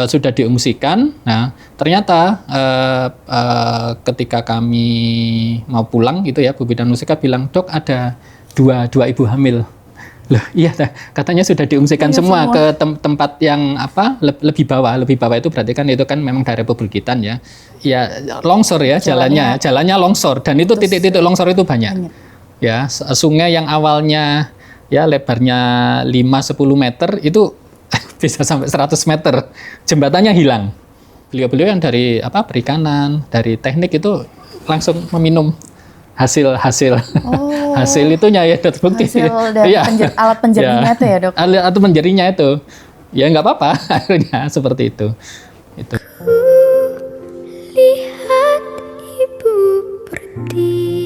sudah diungsikan. Nah, ternyata ketika kami mau pulang gitu ya, Bu Bidan Mustika bilang, "Dok, ada dua ibu hamil." Loh, iya, katanya sudah diungsikan semua ke tempat yang lebih bawah itu berarti kan itu kan memang daerah perbukitan ya. Ya longsor ya jalannya longsor dan itu titik-titik longsor itu banyak. Ya, sungai yang awalnya ya lebarnya 5-10 meter itu bisa sampai 100 meter. Jembatannya hilang. Beliau-beliau yang dari perikanan, dari teknik itu langsung meminum hasil itunya ya, terbukti. Hasil dari alat penjernihnya itu ya, Dok? Alat penjernihnya itu. Ya nggak apa-apa, akhirnya seperti itu. Lihat ibu pertiwi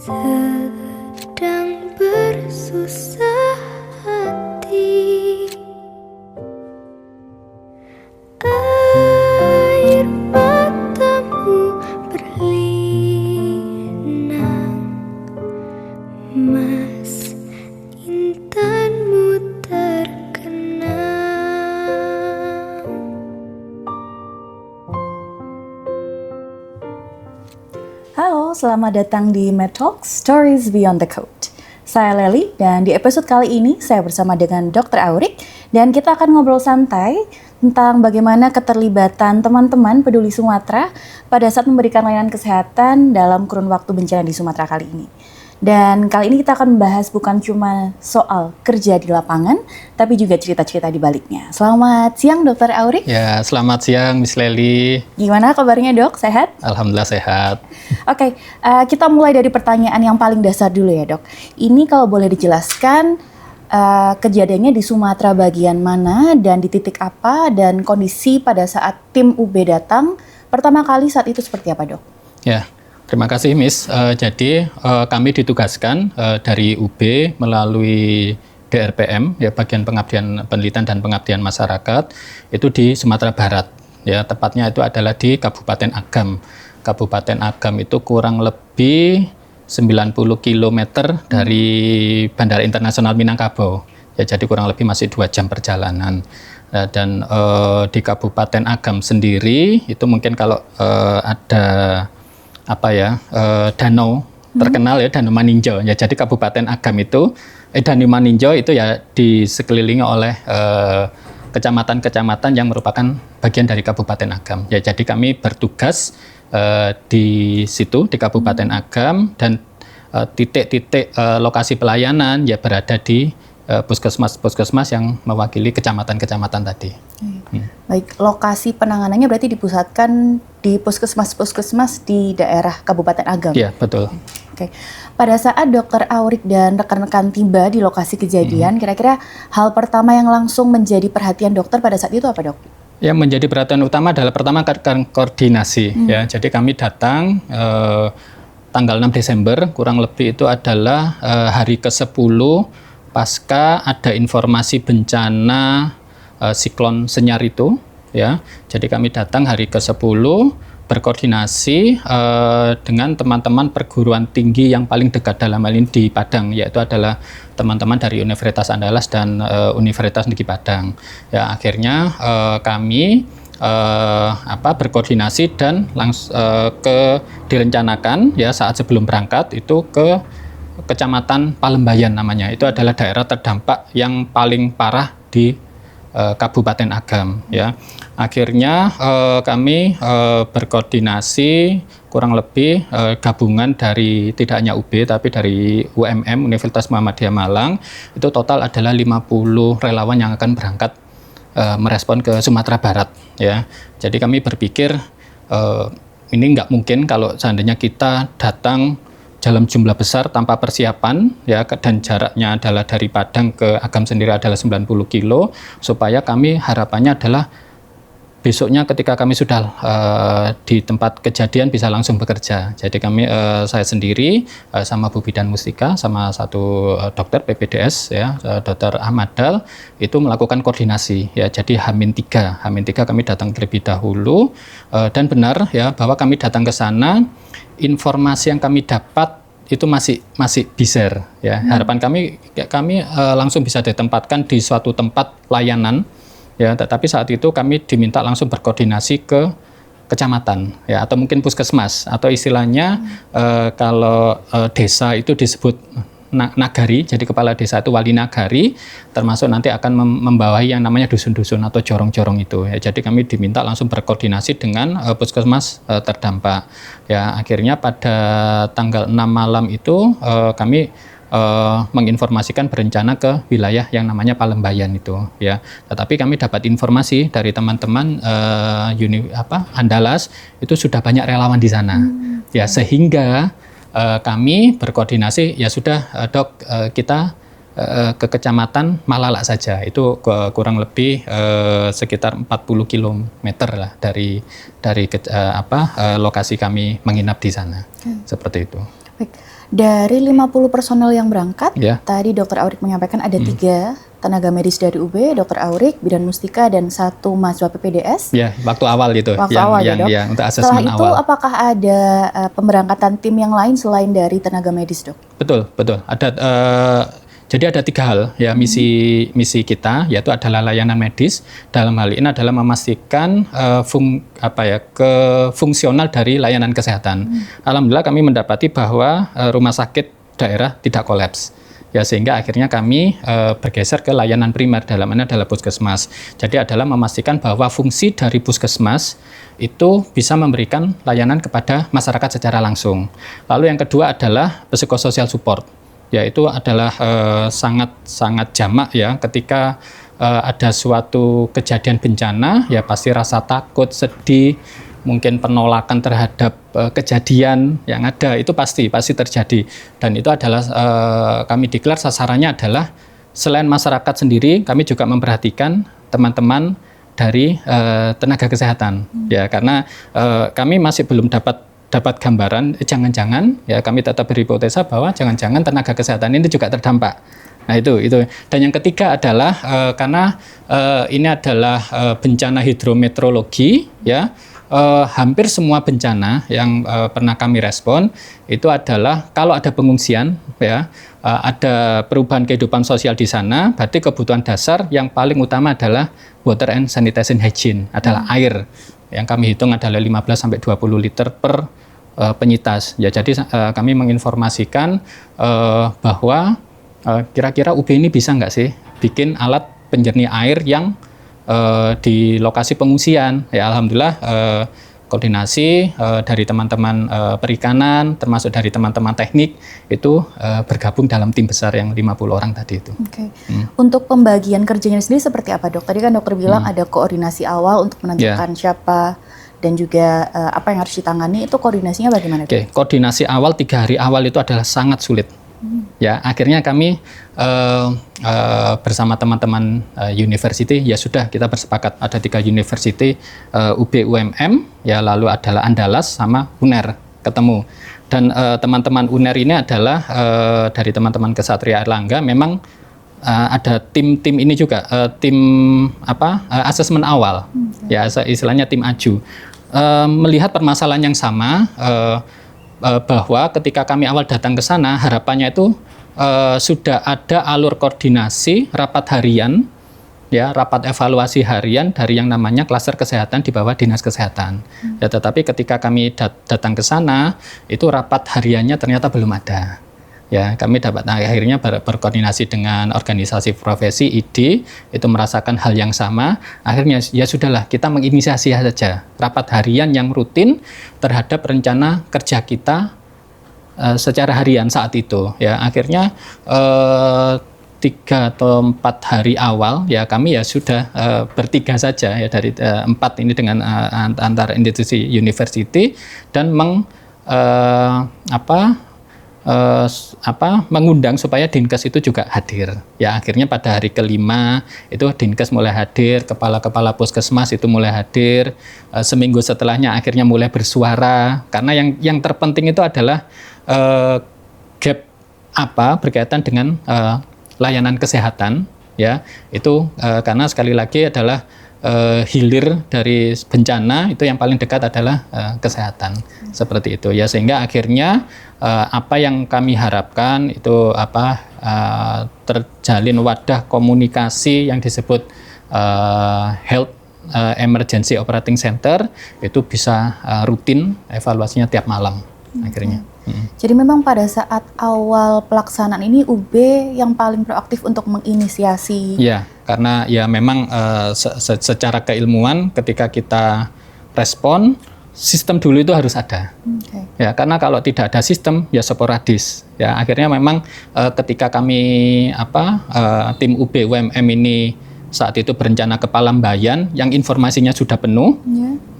sedang bersusah hati. Air matamu berlinang, mas intanmu terkenang. Halo, selamat datang di MedTalk Stories Beyond the Code. Saya Leli dan di episode kali ini saya bersama dengan Dr. Aurik dan kita akan ngobrol santai tentang bagaimana keterlibatan teman-teman peduli Sumatera pada saat memberikan layanan kesehatan dalam kurun waktu bencana di Sumatera kali ini. Dan kali ini kita akan membahas bukan cuma soal kerja di lapangan, tapi juga cerita-cerita di baliknya. Selamat siang Dr. Aurik. Ya, selamat siang Miss Leli. Gimana kabarnya Dok? Sehat? Alhamdulillah sehat. Oke, kita mulai dari pertanyaan yang paling dasar dulu ya Dok. Ini kalau boleh dijelaskan kejadiannya di Sumatera bagian mana dan di titik apa dan kondisi pada saat tim UB datang pertama kali saat itu seperti apa Dok? Ya, terima kasih Miss. Jadi kami ditugaskan dari UB melalui DRPM ya, Bagian Pengabdian Penelitian dan Pengabdian Masyarakat itu di Sumatera Barat. Ya, tepatnya itu adalah di Kabupaten Agam. Kabupaten Agam itu kurang lebih 90 km dari Bandara Internasional Minangkabau. Ya, jadi kurang lebih masih 2 jam perjalanan. Dan di Kabupaten Agam sendiri itu mungkin kalau ada danau terkenal ya, Danau Maninjo. Ya, jadi Kabupaten Agam itu Danau Maninjo itu ya disekelilingi oleh kecamatan-kecamatan yang merupakan bagian dari Kabupaten Agam. Ya, jadi kami bertugas di situ di Kabupaten Agam dan titik-titik lokasi pelayanan ya berada di puskesmas yang mewakili kecamatan-kecamatan tadi. Baik, lokasi penanganannya berarti dipusatkan di puskesmas di daerah Kabupaten Agam. Iya, betul. Oke. Pada saat Dr. Aurik dan rekan-rekan tiba di lokasi kejadian, kira-kira hal pertama yang langsung menjadi perhatian dokter pada saat itu apa, Dok? Yang menjadi perhatian utama adalah pertama koordinasi ya. Jadi kami datang tanggal 6 Desember kurang lebih itu adalah hari ke-10 pasca ada informasi bencana siklon Senyar itu ya. Jadi kami datang hari ke-10 berkoordinasi dengan teman-teman perguruan tinggi yang paling dekat dalam hal ini di Padang, yaitu adalah teman-teman dari Universitas Andalas dan Universitas Negeri Padang. Ya, akhirnya kami berkoordinasi dan direncanakan ya saat sebelum berangkat itu ke Kecamatan Palembayan namanya. Itu adalah daerah terdampak yang paling parah di Kabupaten Agam ya. Akhirnya kami berkoordinasi kurang lebih gabungan dari tidak hanya UB tapi dari UMM Universitas Muhammadiyah Malang, itu total adalah 50 relawan yang akan berangkat merespon ke Sumatera Barat ya. Jadi kami berpikir ini nggak mungkin kalau seandainya kita datang dalam jumlah besar tanpa persiapan ya, dan jaraknya adalah dari Padang ke Agam sendiri adalah 90 kilo, supaya kami harapannya adalah besoknya ketika kami sudah di tempat kejadian bisa langsung bekerja. Jadi kami saya sendiri sama Bu Bidan Mustika sama satu dokter PPDS ya, Dr. Ahmad Dal itu melakukan koordinasi ya. Jadi H-3 kami datang terlebih dahulu dan benar ya bahwa kami datang ke sana, informasi yang kami dapat itu masih biser ya. Harapan kami langsung bisa ditempatkan di suatu tempat layanan ya, tetapi saat itu kami diminta langsung berkoordinasi ke kecamatan ya, atau mungkin puskesmas, atau istilahnya kalau desa itu disebut nagari, jadi kepala desa itu wali nagari, termasuk nanti akan membawahi yang namanya dusun-dusun atau jorong-jorong itu ya. Jadi kami diminta langsung berkoordinasi dengan puskesmas terdampak ya. Akhirnya pada tanggal 6 malam itu kami menginformasikan berencana ke wilayah yang namanya Palembayan itu ya. Tetapi kami dapat informasi dari teman-teman Andalas itu sudah banyak relawan di sana ya, sehingga kami berkoordinasi ya sudah Dok, kita ke kecamatan Malalak saja, itu kurang lebih sekitar 40 km lah dari lokasi kami menginap di sana. Seperti itu. Baik. Dari 50 personel yang berangkat, Ya. tadi Dr. Aurik menyampaikan ada 3 tenaga medis dari UB, Dr. Aurik, bidan mustika, dan 1 mahasiswa PPDS. Ya, waktu awal itu. Waktu awal ya, Dok. Untuk Setelah asesmen itu, awal. apakah ada pemberangkatan tim yang lain selain dari tenaga medis, Dok? Betul. Jadi ada 3 hal ya misi kita, yaitu adalah layanan medis. Dalam hal ini adalah memastikan fungsional dari layanan kesehatan. Alhamdulillah kami mendapati bahwa rumah sakit daerah tidak kolaps. Ya, sehingga akhirnya kami bergeser ke layanan primer, dalam ini adalah puskesmas. Jadi adalah memastikan bahwa fungsi dari puskesmas itu bisa memberikan layanan kepada masyarakat secara langsung. Lalu yang kedua adalah psikososial support, yaitu adalah sangat jamak ya, ketika ada suatu kejadian bencana ya pasti rasa takut, sedih, mungkin penolakan terhadap kejadian yang ada itu pasti terjadi, dan itu adalah kami declare sasarannya adalah selain masyarakat sendiri, kami juga memperhatikan teman-teman dari tenaga kesehatan ya, karena kami masih belum dapat gambaran, jangan-jangan ya kami tetap berhipotesa bahwa jangan-jangan tenaga kesehatan ini juga terdampak. Nah itu. Dan yang ketiga adalah karena ini adalah bencana hidrometeorologi ya, hampir semua bencana yang pernah kami respon itu adalah kalau ada pengungsian ya, ada perubahan kehidupan sosial di sana, berarti kebutuhan dasar yang paling utama adalah water and sanitation hygiene, adalah air. Yang kami hitung adalah 15 sampai 20 liter per penyitas. Ya, jadi kami menginformasikan bahwa kira-kira UB ini bisa nggak sih bikin alat penjernih air yang di lokasi pengungsian. Ya, alhamdulillah koordinasi dari teman-teman perikanan, termasuk dari teman-teman teknik itu bergabung dalam tim besar yang 50 orang tadi itu. Oke. Untuk pembagian kerjanya sendiri seperti apa, Dok? Tadi kan dokter bilang ada koordinasi awal untuk menentukan siapa dan juga apa yang harus ditangani, itu koordinasinya bagaimana, Dok? Oke, koordinasi awal 3 hari awal itu adalah sangat sulit. Ya, akhirnya kami bersama teman-teman university, ya sudah kita bersepakat ada 3 university, UB UMM, ya lalu adalah Andalas sama UNER ketemu. Dan teman-teman UNER ini adalah dari teman-teman Kesatria Airlangga, memang ada tim ini juga, tim asesmen awal, ya istilahnya tim aju. Melihat permasalahan yang sama, bahwa ketika kami awal datang ke sana, harapannya itu sudah ada alur koordinasi rapat harian, ya rapat evaluasi harian dari yang namanya klaster kesehatan di bawah dinas kesehatan. Ya, tetapi ketika kami datang ke sana, itu rapat hariannya ternyata belum ada. Ya, kami dapat akhirnya berkoordinasi dengan organisasi profesi ID, itu merasakan hal yang sama. Akhirnya ya sudahlah, kita menginisiasi saja rapat harian yang rutin terhadap rencana kerja kita secara harian saat itu. Ya, akhirnya 3 atau 4 hari awal ya kami ya sudah bertiga saja ya, dari 4 ini dengan antar institusi university, dan mengundang supaya Dinkes itu juga hadir. Ya, akhirnya pada hari kelima itu Dinkes mulai hadir, kepala-kepala puskesmas itu mulai hadir. Seminggu setelahnya akhirnya mulai bersuara, karena yang terpenting itu adalah gap berkaitan dengan layanan kesehatan, ya itu karena sekali lagi adalah hilir dari bencana itu yang paling dekat adalah kesehatan seperti itu ya, sehingga akhirnya apa yang kami harapkan itu terjalin wadah komunikasi yang disebut Health Emergency Operating Center itu bisa rutin evaluasinya tiap malam akhirnya. Jadi memang pada saat awal pelaksanaan ini UB yang paling proaktif untuk menginisiasi. Ya, karena ya memang secara keilmuan ketika kita respon, sistem dulu itu harus ada. Ya, karena kalau tidak ada sistem ya sporadis. Ya, akhirnya memang ketika kami tim UB UMM ini saat itu berencana ke Palambayan yang informasinya sudah penuh,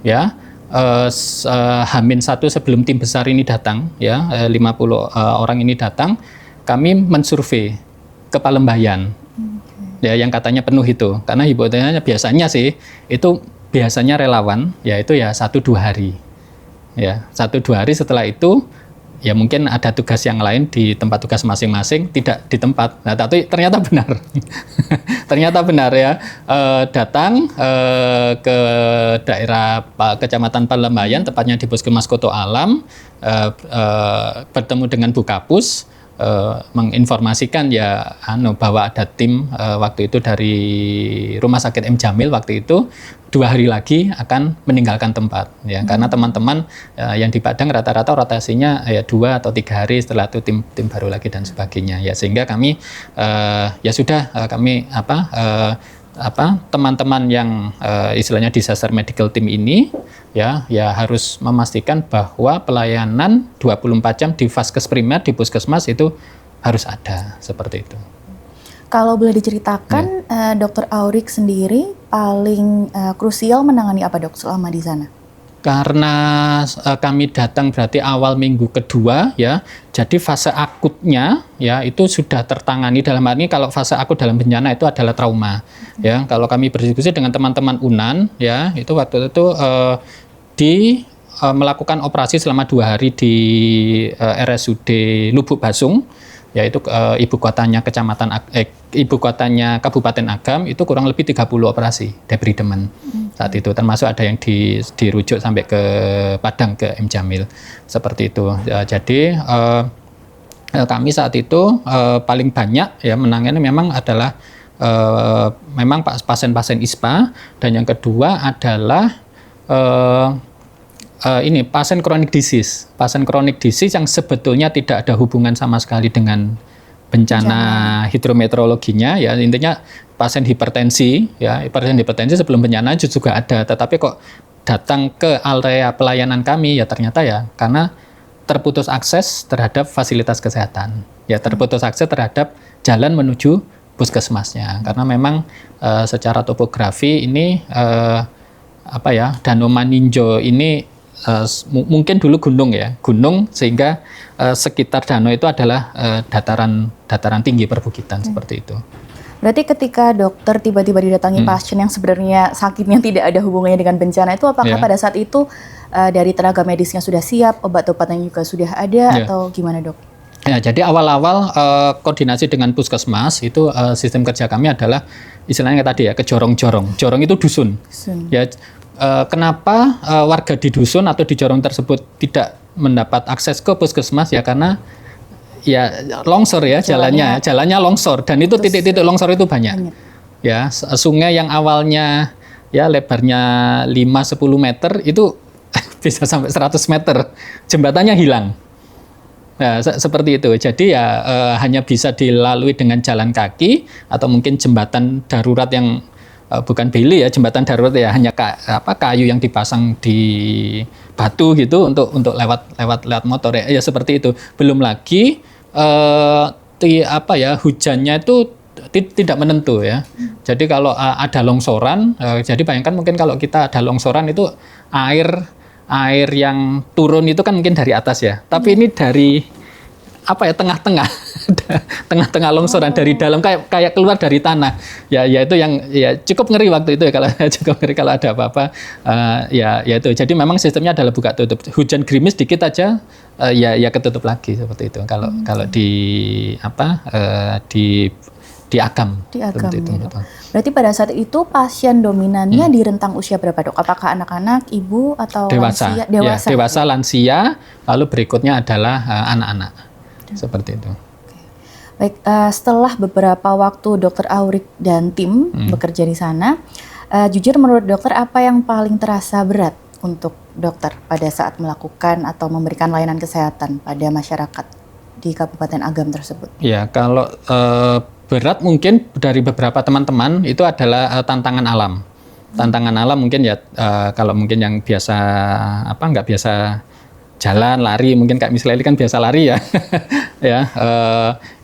ya. H-1 sebelum tim besar ini datang, ya 50 orang ini datang, kami mensurvei ke Palembayan, ya yang katanya penuh itu, karena hipotesanya biasanya sih itu biasanya relawan, yaitu ya 1-2 hari, ya 1-2 hari setelah itu ya mungkin ada tugas yang lain di tempat tugas masing-masing, tidak di tempat. Nah, tapi ternyata benar. Ternyata benar ya. Datang ke daerah Kecamatan Palembayan, tepatnya di Puskesmas Koto Alam, bertemu dengan Bu Kapus, menginformasikan ya bahwa ada tim waktu itu dari Rumah Sakit M. Jamil waktu itu 2 hari lagi akan meninggalkan tempat ya, karena teman-teman yang di Padang rata-rata rotasinya ya 2 atau 3 hari, setelah itu tim baru lagi dan sebagainya ya, sehingga kami ya sudah kami teman-teman yang istilahnya disaster medical team ini ya harus memastikan bahwa pelayanan 24 jam di vaskes primer di puskesmas itu harus ada seperti itu. Kalau boleh diceritakan, Dr. Aurik sendiri paling krusial menangani apa dok selama di sana? Karena kami datang berarti awal minggu kedua ya, jadi fase akutnya ya itu sudah tertangani. Dalam hal ini kalau fase akut dalam bencana itu adalah trauma ya. Kalau kami berdiskusi dengan teman-teman UNAN ya, itu waktu itu melakukan operasi selama 2 hari di RSUD Lubuk Basung, yaitu ibu kotanya Kabupaten Agam, itu kurang lebih 30 operasi debridemen saat itu, termasuk ada yang dirujuk sampai ke Padang, ke M. Jamil seperti itu. Jadi kami saat itu paling banyak ya menangani memang adalah memang pasien-pasien ISPA, dan yang kedua adalah ini pasien chronic disease yang sebetulnya tidak ada hubungan sama sekali dengan bencana hidrometeorologinya ya, intinya pasien hipertensi ya, pasien hipertensi sebelum bencana juga ada, tetapi kok datang ke area pelayanan kami ya ternyata ya karena terputus akses terhadap fasilitas kesehatan ya, terputus akses terhadap jalan menuju puskesmasnya, karena memang secara topografi ini Danau Maninjo ini mungkin dulu gunung sehingga sekitar danau itu adalah dataran tinggi perbukitan seperti itu. Berarti ketika dokter tiba-tiba didatangi pasien yang sebenarnya sakitnya tidak ada hubungannya dengan bencana itu, apakah pada saat itu dari tenaga medisnya sudah siap, obat-obatnya juga sudah ada atau gimana dok? Ya, jadi awal-awal koordinasi dengan puskesmas itu sistem kerja kami adalah istilahnya tadi ya, ke jorong-jorong. Jorong itu dusun. Ya, kenapa warga di dusun atau di jorong tersebut tidak mendapat akses ke puskesmas ya, karena ya longsor ya jalannya longsor, dan itu titik-titik longsor itu banyak. Ya, sungai yang awalnya ya lebarnya 5-10 meter itu bisa sampai 100 meter, jembatannya hilang. Nah, seperti itu. Jadi ya hanya bisa dilalui dengan jalan kaki atau mungkin jembatan darurat yang bukan beli ya, jembatan darurat ya, hanya kayu yang dipasang di batu gitu untuk lewat motor ya, seperti itu. Belum lagi hujannya itu tidak menentu ya. Jadi kalau ada longsoran, jadi bayangkan mungkin kalau kita ada longsoran itu air yang turun itu kan mungkin dari atas ya. Tapi ini dari tengah-tengah longsoran dari dalam, kayak keluar dari tanah ya itu yang ya cukup ngeri waktu itu ya, kalau ada apa-apa ya itu. Jadi memang sistemnya adalah buka tutup, hujan gerimis dikit aja ya ketutup lagi seperti itu kalau di di Agam. Di Agam, Seperti itu, ya, Dok. betul. Berarti pada saat itu pasien dominannya di rentang usia berapa, Dok? Apakah anak-anak, ibu atau Dewasa, lansia? ya, dewasa, lansia, lalu berikutnya adalah anak-anak. Seperti itu. Baik, setelah beberapa waktu Dokter Aurik dan tim bekerja di sana, jujur menurut dokter apa yang paling terasa berat untuk dokter pada saat melakukan atau memberikan layanan kesehatan pada masyarakat di Kabupaten Agam tersebut? Ya, kalau berat mungkin dari beberapa teman-teman itu adalah tantangan alam. Tantangan alam mungkin ya kalau mungkin yang biasa nggak biasa jalan lari, mungkin kayak misalnya ini kan biasa lari ya, ya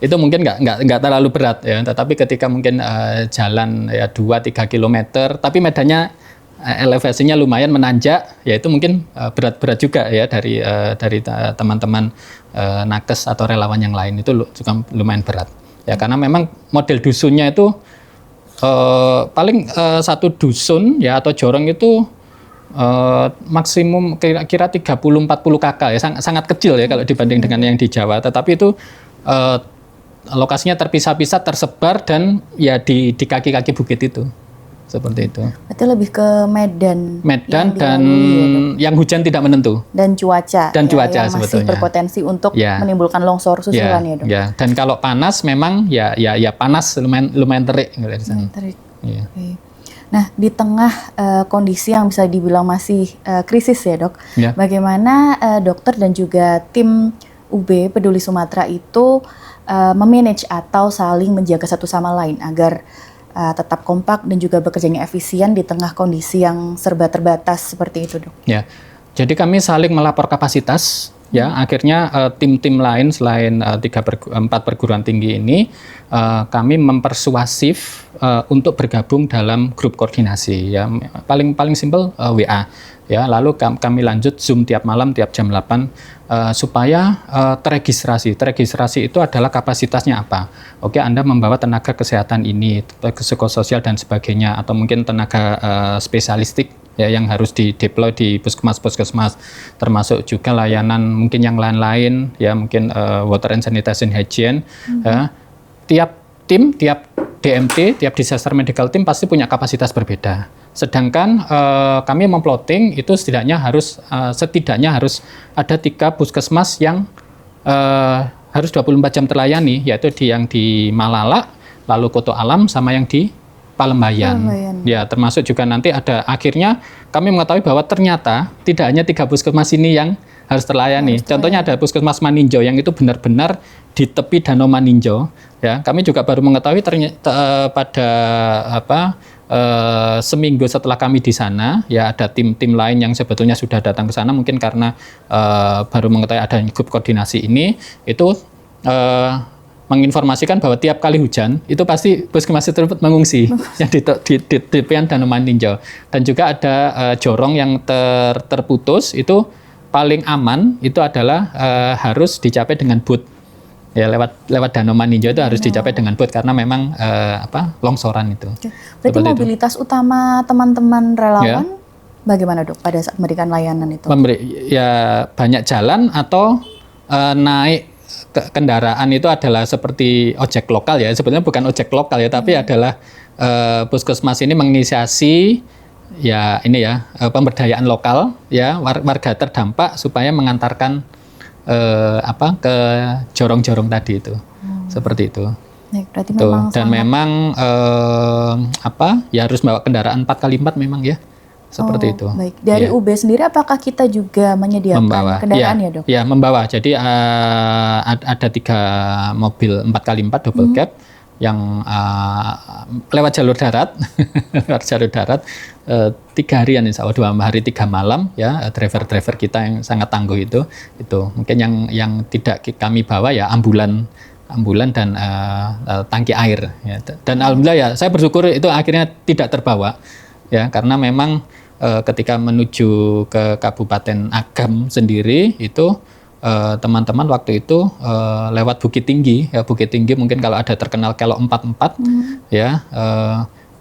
itu mungkin nggak terlalu berat ya. Tetapi ketika mungkin jalan ya 2-3 kilometer, tapi medannya elevasinya lumayan menanjak, ya itu mungkin berat-berat juga ya dari teman-teman nakes atau relawan yang lain itu juga lumayan berat. Ya karena memang model dusunnya itu paling satu dusun ya atau jorong itu maksimum kira-kira 30-40 kakak ya, sangat kecil ya kalau dibanding dengan yang di Jawa. Tetapi itu lokasinya terpisah-pisah, tersebar dan ya di kaki-kaki bukit itu. Seperti itu. Berarti lebih ke medan dan dilalui, ya, yang hujan tidak menentu. Dan cuaca. Dan cuaca yang masih sebetulnya berpotensi untuk menimbulkan longsor susulan ya, Dok. Ya. Dan kalau panas memang ya panas lumayan terik gitu di sana. Terik. Ya. Okay. Nah, di tengah kondisi yang bisa dibilang masih krisis ya, Dok. Ya. Bagaimana dokter dan juga tim UB Peduli Sumatera itu memanage atau saling menjaga satu sama lain agar tetap kompak dan juga bekerjanya efisien di tengah kondisi yang serba terbatas seperti itu, Dok? Ya, jadi kami saling melapor kapasitas. Ya, akhirnya tim-tim lain selain 4 perguruan tinggi ini, kami mempersuasif untuk bergabung dalam grup koordinasi. Ya, paling simpel WA. Ya, lalu kami lanjut Zoom tiap malam tiap jam 8 supaya teregistrasi. Teregistrasi itu adalah kapasitasnya apa? Oke, Anda membawa tenaga kesehatan ini, psikososial dan sebagainya, atau mungkin tenaga spesialistik ya yang harus dideploy di puskesmas, termasuk juga layanan mungkin yang lain-lain ya, mungkin water and sanitation hygiene. Ya. Tiap tim, tiap DMT, tiap disaster medical team pasti punya kapasitas berbeda. Sedangkan kami memplotting itu setidaknya harus ada 3 puskesmas yang harus 24 jam terlayani, yaitu yang di Malala, lalu Koto Alam, sama yang di Palembayan. Ya, termasuk juga nanti ada, akhirnya kami mengetahui bahwa ternyata tidak hanya 3 puskesmas ini yang harus terlayani. Contohnya ada puskesmas Maninjau yang itu benar-benar di tepi Danau Maninjau. Ya, kami juga baru mengetahui pada seminggu setelah kami di sana, ya ada tim-tim lain yang sebetulnya sudah datang ke sana, mungkin karena baru mengetahui ada grup koordinasi ini, itu menginformasikan bahwa tiap kali hujan itu pasti puskesmas tersebut mengungsi yang di tepian Danau Maninjau. Dan juga ada jorong yang terputus, itu paling aman itu adalah harus dicapai dengan boot. Ya, lewat Danau Maninjau itu harus dicapai dengan boot karena memang longsoran itu. Berarti seperti mobilitas itu utama teman-teman relawan bagaimana, Dok, pada saat memberikan layanan itu? Ya banyak jalan atau naik kendaraan itu adalah seperti ojek lokal ya. Sebenarnya bukan ojek lokal ya, tapi adalah puskesmas ini menginisiasi ya ini ya pemberdayaan lokal ya, warga terdampak supaya mengantarkan ke jorong-jorong tadi itu. Seperti itu. Berarti memang dan memang ya harus bawa kendaraan 4x4 memang ya. Seperti itu. Baik. Dari UB sendiri apakah kita juga menyediakan kendaraan ya, Dok? Ya, membawa. Jadi ada 3 mobil 4x4 double cab yang lewat jalur darat, lewat jalur darat 3 harian insya Allah, 2 hari 3 malam ya, driver-driver kita yang sangat tangguh itu mungkin yang tidak kami bawa ya ambulan dan tangki air ya. Dan alhamdulillah ya saya bersyukur itu akhirnya tidak terbawa ya, karena memang ketika menuju ke Kabupaten Agam sendiri itu teman-teman waktu itu lewat Bukit Tinggi ya, Bukit Tinggi mungkin kalau ada terkenal Kelok 44 ya,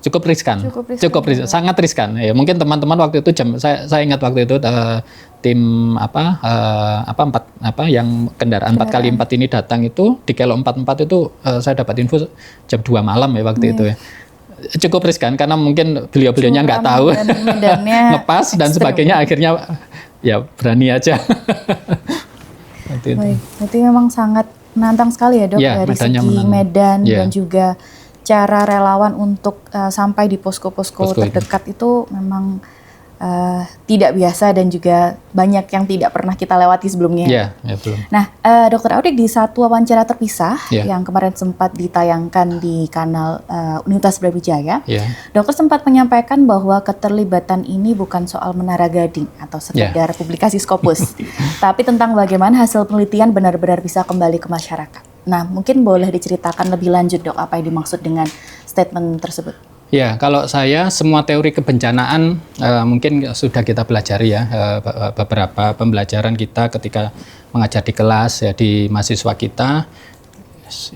cukup riskan, Cukup riskan. sangat riskan. Ya, mungkin teman-teman waktu itu saya ingat waktu itu tim yang kendaraan 4x4 ini datang itu di kilo 44 itu saya dapat info jam 2 malam ya waktu itu ya. Cukup riskan karena mungkin beliau-beliaunya nggak tahu ngepas dan sebagainya, akhirnya ya berani aja. Baik, berarti memang sangat menantang sekali ya dok, ya, dari segi medan dan juga cara relawan untuk sampai di posko-posko terdekat itu memang tidak biasa dan juga banyak yang tidak pernah kita lewati sebelumnya. Ya, betul. Nah, Dr. Aurik, di satu wawancara terpisah yang kemarin sempat ditayangkan di kanal Universitas Brawijaya, dokter sempat menyampaikan bahwa keterlibatan ini bukan soal menara gading atau sekedar publikasi Scopus, tapi tentang bagaimana hasil penelitian benar-benar bisa kembali ke masyarakat. Nah, mungkin boleh diceritakan lebih lanjut dok, apa yang dimaksud dengan statement tersebut? Ya, kalau saya semua teori kebencanaan mungkin sudah kita pelajari ya, beberapa pembelajaran kita ketika mengajar di kelas ya, di mahasiswa kita,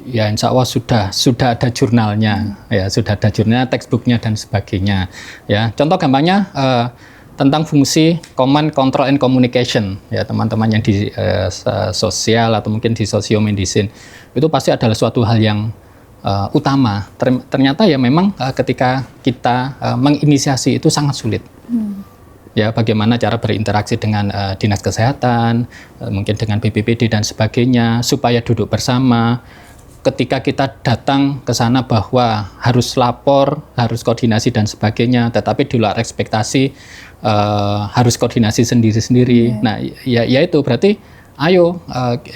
ya insya Allah sudah ada jurnalnya, ya sudah ada jurnalnya, textbooknya dan sebagainya. Ya, contoh gampangnya tentang fungsi command, control, and communication ya, teman-teman yang di sosial atau mungkin di sosiomedicine itu pasti adalah suatu hal yang utama. Ternyata ya memang ketika kita menginisiasi itu sangat sulit. Ya, bagaimana cara berinteraksi dengan dinas kesehatan, mungkin dengan BPPD dan sebagainya, supaya duduk bersama. Ketika kita datang ke sana bahwa harus lapor, harus koordinasi dan sebagainya, tetapi di luar ekspektasi harus koordinasi sendiri-sendiri. Nah, ya itu berarti ayo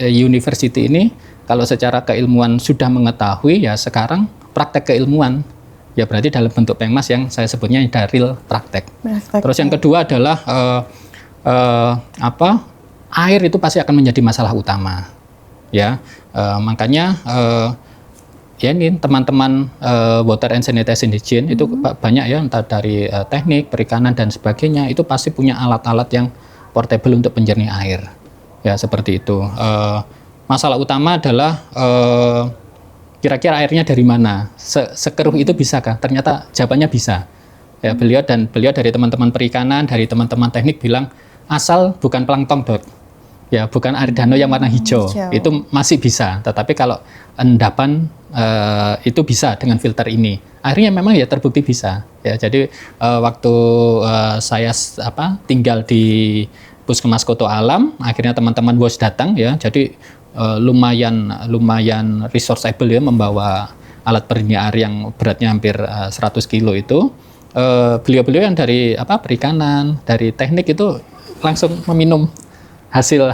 university ini kalau secara keilmuan sudah mengetahui, ya sekarang praktek keilmuan. Ya berarti dalam bentuk Pengmas yang saya sebutnya daril praktek. Terus yang kedua adalah air itu pasti akan menjadi masalah utama. Ya, makanya ya ini teman-teman water and sanitation hygiene itu banyak ya, entah dari teknik, perikanan dan sebagainya, itu pasti punya alat-alat yang portable untuk penjernih air. Ya seperti itu. Masalah utama adalah kira-kira airnya dari mana? Sekeruh itu bisakah? Ternyata jawabannya bisa. Ya, beliau dari teman-teman perikanan, dari teman-teman teknik bilang asal bukan plankton dot. Ya, bukan air danau yang warna hijau. Itu masih bisa. Tetapi kalau endapan itu bisa dengan filter ini. Akhirnya memang ya terbukti bisa. Ya, jadi waktu saya tinggal di Puskesmas Koto Alam, akhirnya teman-teman WOS datang ya. Jadi lumayan resourceable ya, membawa alat penjernih air yang beratnya hampir 100 kilo itu. Beliau-beliau yang dari perikanan, dari teknik itu langsung meminum hasil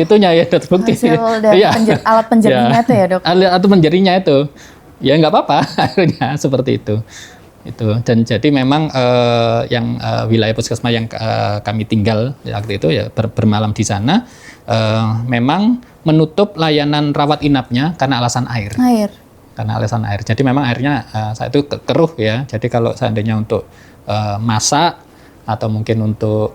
itunya ya, terbukti. Hasil dari alat penjernihnya itu ya dok? Alat penjernihnya itu, ya nggak apa-apa akhirnya seperti itu. Dan jadi memang yang wilayah puskesmas yang kami tinggal waktu itu ya bermalam di sana memang menutup layanan rawat inapnya karena alasan air. Karena alasan air. Jadi memang airnya saat itu keruh ya. Jadi kalau seandainya untuk masak atau mungkin untuk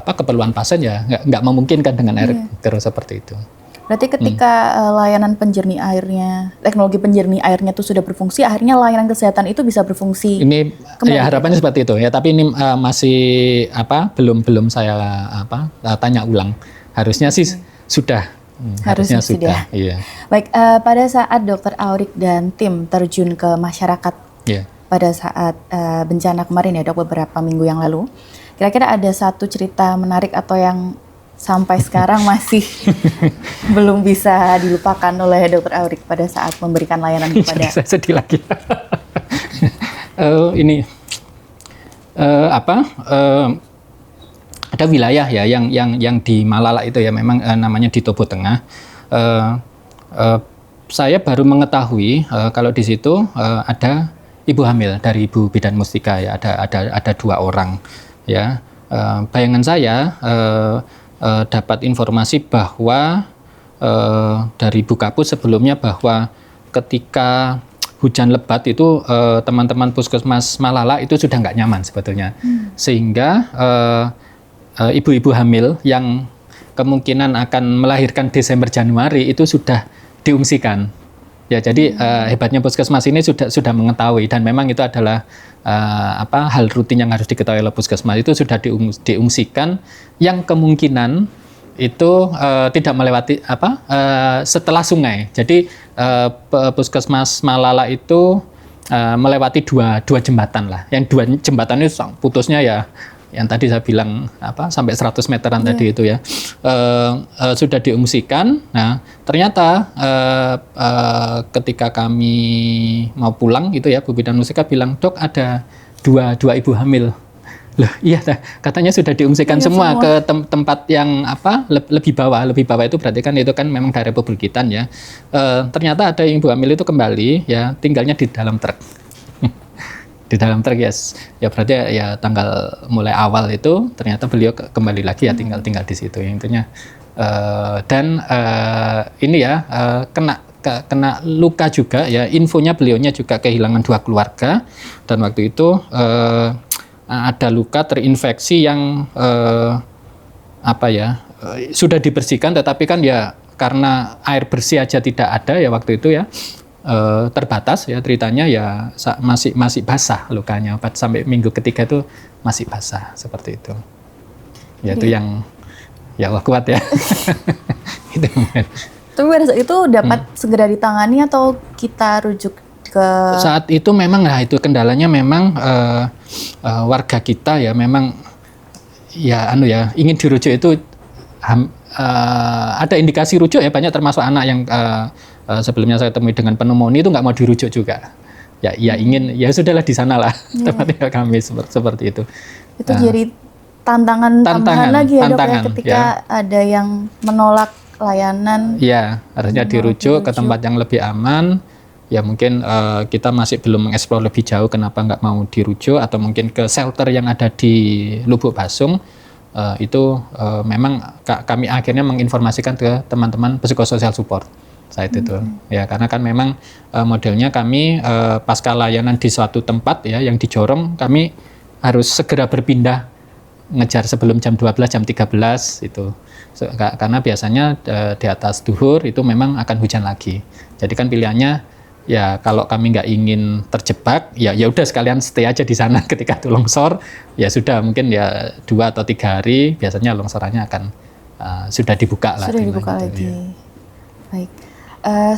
keperluan pasien ya nggak memungkinkan dengan air keruh seperti itu. Berarti ketika layanan penjernih airnya, teknologi penjernih airnya itu sudah berfungsi, akhirnya layanan kesehatan itu bisa berfungsi. Ini kembali. Ya harapannya seperti itu ya, tapi ini masih belum saya tanya ulang. Harusnya sih sudah. Harusnya sudah. Iya. Baik, pada saat Dr. Aurik dan tim terjun ke masyarakat pada saat bencana kemarin ya dok, beberapa minggu yang lalu, kira-kira ada satu cerita menarik atau yang sampai sekarang masih belum bisa dilupakan oleh Dr. Aurik pada saat memberikan layanan kepada. Saya sedih lagi. Ada wilayah ya yang di Malala itu ya, memang namanya di Tobo Tengah. Saya baru mengetahui kalau di situ ada ibu hamil dari Ibu Bidan Mustika ya, ada 2 orang ya. Bayangan saya dapat informasi bahwa dari Bu Kapus sebelumnya bahwa ketika hujan lebat itu teman-teman puskesmas Malala itu sudah nggak nyaman sebetulnya, sehingga ibu-ibu hamil yang kemungkinan akan melahirkan Desember Januari itu sudah diungsikan Ya, jadi hebatnya puskesmas ini sudah mengetahui, dan memang itu adalah hal rutin yang harus diketahui oleh puskesmas. Itu sudah diungsikan yang kemungkinan itu tidak melewati setelah sungai. Jadi puskesmas Malala itu melewati dua jembatan lah. Yang dua jembatan itu putusnya ya yang tadi saya bilang sampai 100 meteran tadi itu ya, sudah diungsikan. Nah ternyata ketika kami mau pulang gitu ya, Bu Bidan Musika bilang, "Dok, ada dua ibu hamil." Loh iya, katanya sudah diungsikan semua ke tempat yang lebih bawah itu berarti kan itu kan memang daerah Perbukitan ya. Ternyata ada ibu hamil itu kembali ya, tinggalnya di dalam truk. Di dalam truk ya berarti ya tanggal mulai awal itu ternyata beliau kembali lagi ya tinggal di situ ya, intinya ini ya kena luka juga ya, infonya beliaunya juga kehilangan 2 keluarga, dan waktu itu ada luka terinfeksi yang sudah dibersihkan, tetapi kan ya karena air bersih aja tidak ada ya waktu itu ya, terbatas ya ceritanya ya, masih basah lukanya, sampai minggu ketiga itu masih basah seperti itu. Ya itu yang ya Allah kuat ya. Itu. Tapi pada saat itu dapat segera ditangani atau kita rujuk ke saat itu memang itu kendalanya memang warga kita ya memang ya ingin dirujuk itu ada indikasi rujuk ya banyak, termasuk anak yang sebelumnya saya temui dengan pneumonia itu nggak mau dirujuk juga. Ya ingin ya sudahlah di sana lah tempat tinggal kami seperti itu. Itu jadi tantangan tambahan lagi ya, Dok, ya, ketika ada yang menolak layanan. Ya, harusnya dirujuk ke tempat yang lebih aman. Ya mungkin kita masih belum mengeksplor lebih jauh kenapa nggak mau dirujuk, atau mungkin ke shelter yang ada di Lubuk Basung. Itu memang kami akhirnya menginformasikan ke teman-teman psikososial support saat itu ya, karena kan memang modelnya kami pasca layanan di suatu tempat ya yang di Jorong, kami harus segera berpindah ngejar sebelum jam 12, jam 13 itu. Karena biasanya di atas duhur itu memang akan hujan lagi. Jadi kan pilihannya ya kalau kami nggak ingin terjebak ya udah sekalian stay aja di sana ketika itu longsor. Ya sudah mungkin ya 2 atau 3 hari biasanya longsorannya akan sudah dibuka lah. Sudah dibuka lagi. Ya. Baik.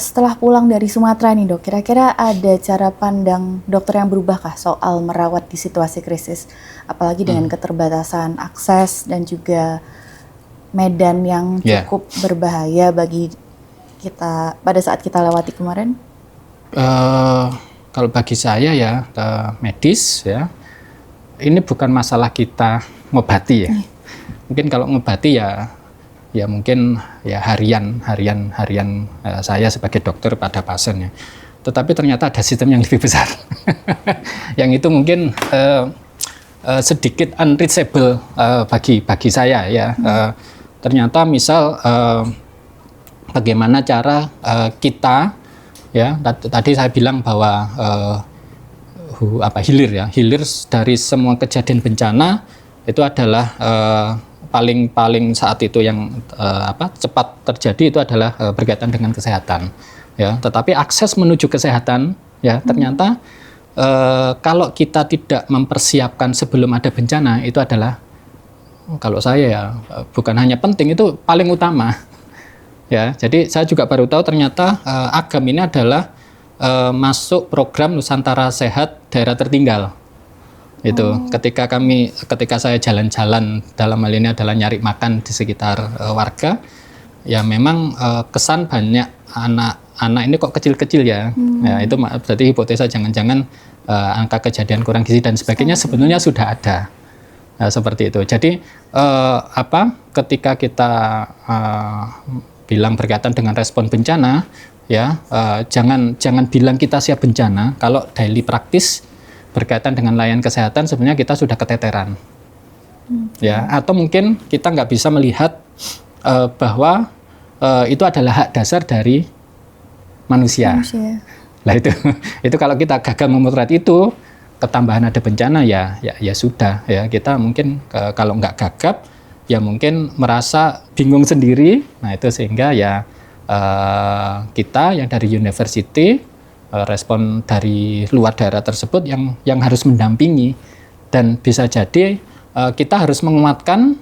Setelah pulang dari Sumatera nih, Dok, kira-kira ada cara pandang dokter yang berubahkah soal merawat di situasi krisis? Apalagi dengan keterbatasan akses dan juga medan yang cukup berbahaya bagi kita pada saat kita lewati kemarin? Kalau bagi saya ya medis ya, ini bukan masalah kita ngobati ya. Mungkin kalau ngobati ya mungkin ya harian saya sebagai dokter pada pasien ya. Tetapi ternyata ada sistem yang lebih besar. Yang itu mungkin sedikit unreachable bagi saya ya. Ternyata misal bagaimana cara kita ya, tadi saya bilang bahwa hilir dari semua kejadian bencana itu adalah paling saat itu yang cepat terjadi itu adalah berkaitan dengan kesehatan ya. Tetapi akses menuju kesehatan ya ternyata kalau kita tidak mempersiapkan sebelum ada bencana, itu adalah kalau saya ya bukan hanya penting, itu paling utama ya. Jadi saya juga baru tahu ternyata Agam ini adalah masuk program Nusantara Sehat Daerah Tertinggal. Itu ketika saya jalan-jalan, dalam hal ini adalah nyari makan di sekitar warga ya, memang kesan banyak anak ini kok kecil-kecil ya. Ya itu berarti hipotesa jangan-jangan angka kejadian kurang gizi dan sebagainya sebenarnya sudah ada. Seperti itu. Jadi ketika kita bilang berkaitan dengan respon bencana ya, jangan bilang kita siap bencana kalau daily praktis berkaitan dengan layanan kesehatan sebenarnya kita sudah keteteran. Ya, atau mungkin kita nggak bisa melihat bahwa itu adalah hak dasar dari manusia. Nah itu kalau kita gagal memotret itu, ketambahan ada bencana ya sudah ya, kita mungkin kalau nggak gagap ya mungkin merasa bingung sendiri. Nah itu sehingga ya kita yang dari university, respon dari luar daerah tersebut yang harus mendampingi, dan bisa jadi kita harus menguatkan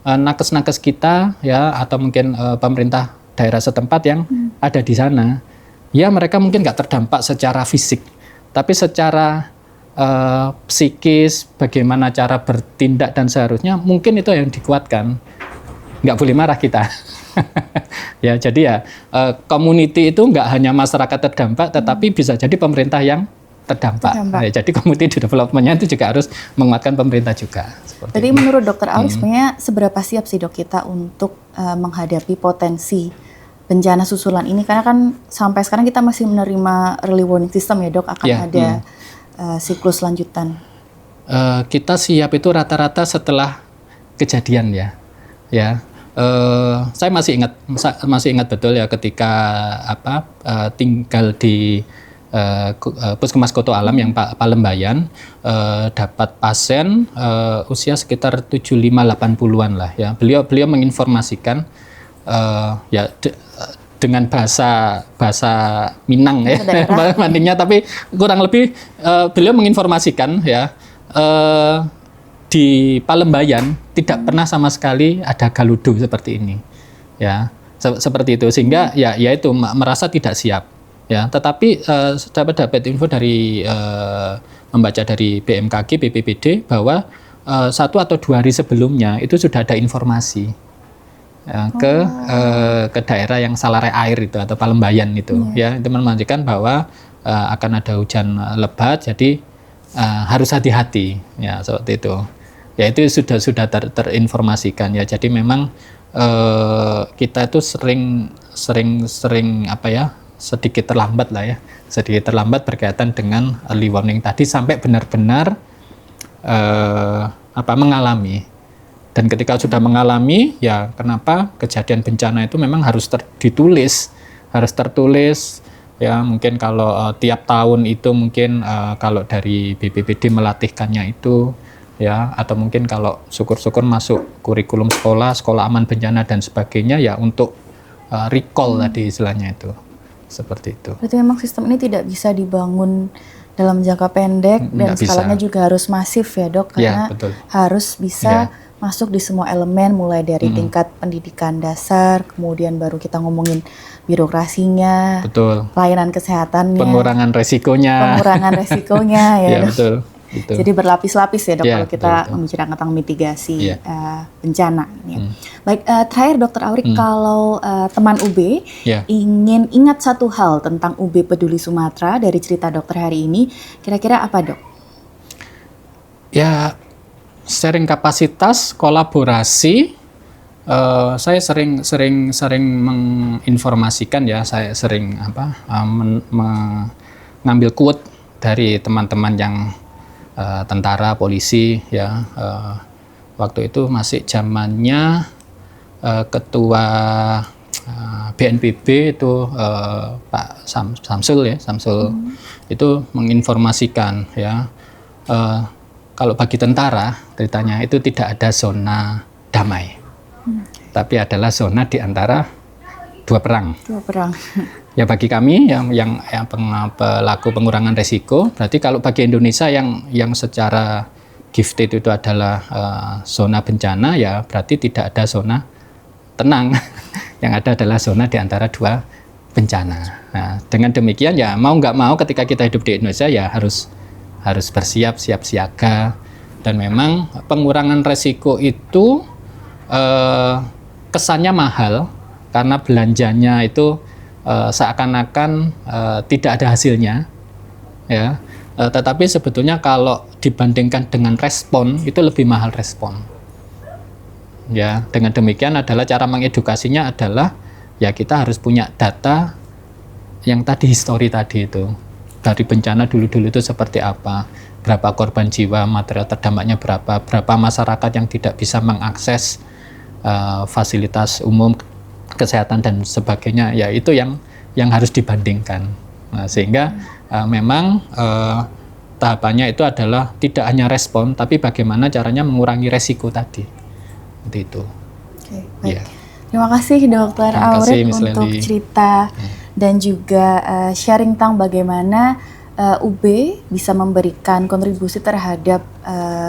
nakes-nakes kita ya, atau mungkin pemerintah daerah setempat yang ada di sana. Ya mereka mungkin nggak terdampak secara fisik, tapi secara psikis, bagaimana cara bertindak dan seharusnya, mungkin itu yang dikuatkan. Nggak boleh marah kita. Ya, jadi ya community itu nggak hanya masyarakat terdampak, tetapi bisa jadi pemerintah yang terdampak. Ya, jadi community development-nya itu juga harus menguatkan pemerintah juga. Jadi menurut Dokter Aurik sebenarnya seberapa siap sih Dok kita untuk menghadapi potensi bencana susulan ini? Karena kan sampai sekarang kita masih menerima early warning system ya Dok, akan ada siklus lanjutan. Kita siap itu rata-rata setelah kejadian ya. Saya masih ingat betul ya ketika tinggal di Puskesmas Koto Alam yang Palembayan, dapat pasien usia sekitar 75-80-an lah ya. Beliau menginformasikan ya dengan bahasa Minang ya bandingnya, tapi kurang lebih beliau menginformasikan ya di Palembayan tidak pernah sama sekali ada galudo seperti ini ya, seperti itu, sehingga ya itu merasa tidak siap ya. Tetapi dapat info dari membaca dari BMKG, BPBD bahwa 1 atau 2 hari sebelumnya itu sudah ada informasi ke daerah yang Salarai Air itu atau Palembayan itu ya, itu menunjukkan bahwa akan ada hujan lebat, jadi harus hati-hati ya, seperti itu ya. Itu sudah terinformasikan ya. Jadi memang kita itu sering sedikit terlambat lah ya, sedikit terlambat berkaitan dengan early warning tadi sampai benar-benar mengalami. Dan ketika sudah mengalami, ya kenapa kejadian bencana itu memang harus tertulis ya. Mungkin kalau tiap tahun itu mungkin kalau dari BPBD melatihkannya itu ya, atau mungkin kalau syukur-syukur masuk kurikulum sekolah aman bencana dan sebagainya ya, untuk recall tadi istilahnya itu, seperti itu. Berarti memang sistem ini tidak bisa dibangun dalam jangka pendek dan skalanya juga harus masif ya Dok, karena harus bisa masuk di semua elemen, mulai dari tingkat pendidikan dasar, kemudian baru kita ngomongin birokrasinya, pelayanan kesehatannya, pengurangan resikonya ya, Dok. Betul. Jadi berlapis-lapis ya Dok, kalau kita membicarakan tentang mitigasi bencana ini. Baik, terakhir Dokter Aurik, kalau teman UB ingin ingat satu hal tentang UB Peduli Sumatera dari cerita dokter hari ini, kira-kira apa Dok? Ya, sharing kapasitas, kolaborasi. Saya sering menginformasikan ya, saya sering mengambil quote dari teman-teman yang tentara, polisi ya. Waktu itu masih zamannya ketua BNPB itu Pak Samsul itu menginformasikan ya, kalau bagi tentara ceritanya itu tidak ada zona damai, tapi adalah zona di antara dua perang. Ya bagi kami yang pelaku pengurangan risiko, berarti kalau bagi Indonesia yang secara gifted itu adalah zona bencana, ya berarti tidak ada zona tenang. Yang ada adalah zona di antara dua bencana. Nah, dengan demikian ya mau nggak mau ketika kita hidup di Indonesia ya harus bersiap siaga. Dan memang pengurangan risiko itu kesannya mahal karena belanjanya itu seakan-akan tidak ada hasilnya, ya. Tetapi sebetulnya kalau dibandingkan dengan respon itu lebih mahal respon. Ya, dengan demikian adalah cara mengedukasinya adalah ya kita harus punya data yang tadi histori tadi itu dari bencana dulu itu seperti apa, berapa korban jiwa, material terdampaknya berapa masyarakat yang tidak bisa mengakses fasilitas umum kesehatan dan sebagainya, ya itu yang harus dibandingkan. Nah, sehingga memang tahapannya itu adalah tidak hanya respon, tapi bagaimana caranya mengurangi resiko tadi. Seperti itu. Oke, baik. Terima kasih Dokter Terima kasih, Aurik Miss untuk Lely. cerita dan juga sharing tentang bagaimana UB bisa memberikan kontribusi terhadap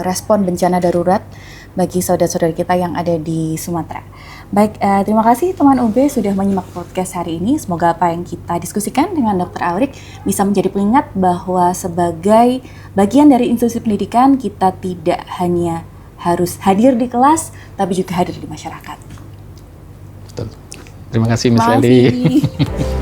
respon bencana darurat bagi saudara-saudara kita yang ada di Sumatera. Baik, terima kasih teman UB sudah menyimak podcast hari ini. Semoga apa yang kita diskusikan dengan Dokter Aurik bisa menjadi pengingat bahwa sebagai bagian dari institusi pendidikan, kita tidak hanya harus hadir di kelas, tapi juga hadir di masyarakat. Betul. Terima kasih Miss Terima Lely. kasih.